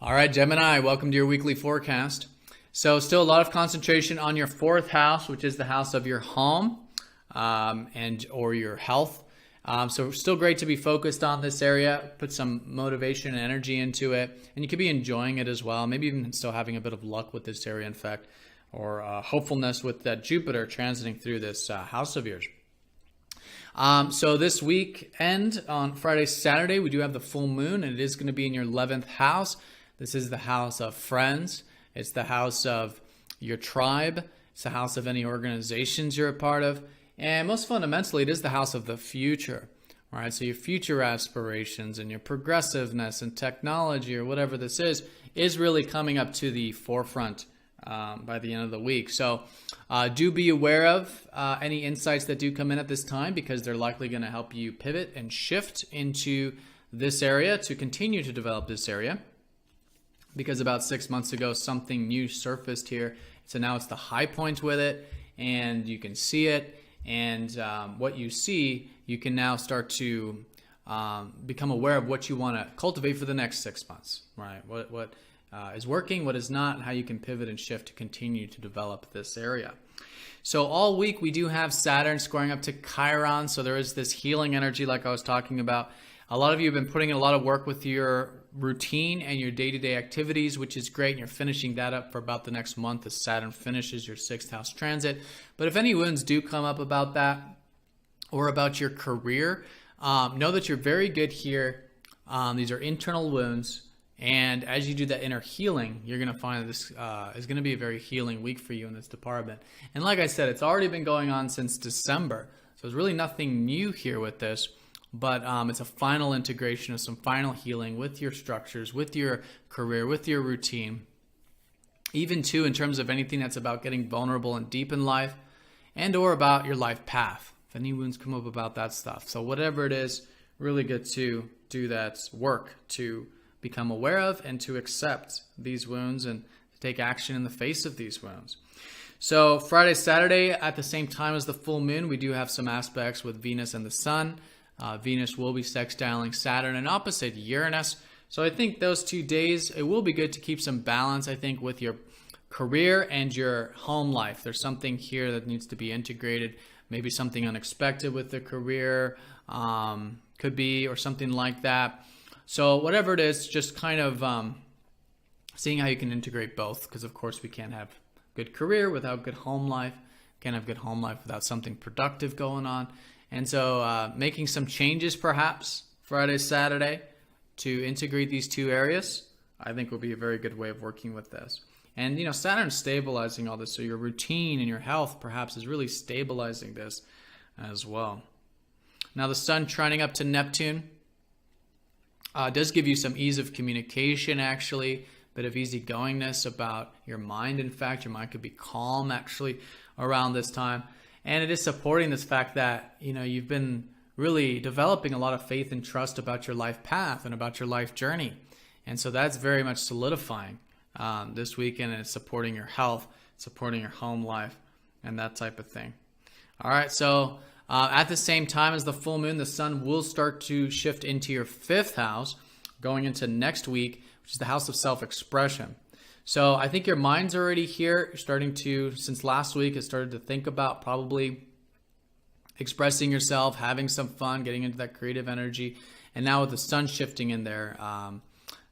All right, Gemini, welcome to your weekly forecast. So still a lot of concentration on your fourth house, which is the house of your home or your health. So still great to be focused on this area, put some motivation and energy into it, and you could be enjoying it as well, maybe even still having a bit of luck with this area, in fact, or hopefulness with that Jupiter transiting through this house of yours. So this weekend, on Friday, Saturday, we do have the full moon, and it is going to be in your 11th house. This is the house of friends. It's the house of your tribe. It's the house of any organizations you're a part of. And most fundamentally, it is the house of the future. All right, so your future aspirations and your progressiveness and technology or whatever this is really coming up to the forefront by the end of the week. So do be aware of any insights that do come in at this time, because they're likely going to help you pivot and shift into this area to continue to develop this area. Because about 6 months ago, something new surfaced here. So now it's the high point with it, and you can see it. And what you see, you can now start to become aware of what you want to cultivate for the next 6 months, right? What is working, what is not, and how you can pivot and shift to continue to develop this area. So all week we do have Saturn squaring up to Chiron. So there is this healing energy like I was talking about. A lot of you have been putting in a lot of work with your routine and your day-to-day activities, which is great. And you're finishing that up for about the next month as Saturn finishes your 6th house transit. But if any wounds do come up about that or about your career, know that you're very good here. These are internal wounds. And as you do that inner healing, you're going to find that this is going to be a very healing week for you in this department. And like I said, it's already been going on since December. So there's really nothing new here with this. But it's a final integration of some final healing with your structures, with your career, with your routine. Even too in terms of anything that's about getting vulnerable and deep in life, and or about your life path. If any wounds come up about that stuff. So whatever it is, really good to do that work to become aware of and to accept these wounds and take action in the face of these wounds. So Friday, Saturday, at the same time as the full moon, we do have some aspects with Venus and the Sun. Venus will be sextiling Saturn and opposite Uranus. So I think those 2 days, it will be good to keep some balance, I think, with your career and your home life. There's something here that needs to be integrated, maybe something unexpected with the career, could be, or something like that. So whatever it is, just kind of seeing how you can integrate both, because of course we can't have good career without good home life. Can't have good home life without something productive going on. And so making some changes perhaps Friday, Saturday to integrate these two areas, I think will be a very good way of working with this. And, Saturn's stabilizing all this. So your routine and your health perhaps is really stabilizing this as well. Now the Sun trining up to Neptune does give you some ease of communication, actually, a bit of easygoingness about your mind. In fact, your mind could be calm actually around this time. And it is supporting this fact that, you've been really developing a lot of faith and trust about your life path and about your life journey. And so that's very much solidifying this weekend, and it's supporting your health, supporting your home life, and that type of thing. All right, so at the same time as the full moon, the Sun will start to shift into your 5th house going into next week, which is the house of self-expression. So I think your mind's already here. You're starting to, since last week, has started to think about probably expressing yourself, having some fun, getting into that creative energy. And now with the Sun shifting in there,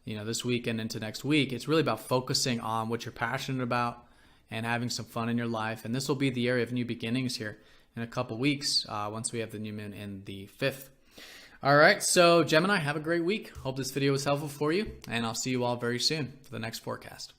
this week and into next week, it's really about focusing on what you're passionate about and having some fun in your life. And this will be the area of new beginnings here in a couple weeks once we have the new moon in the 5th. All right, so Gemini, have a great week. Hope this video was helpful for you, and I'll see you all very soon for the next forecast.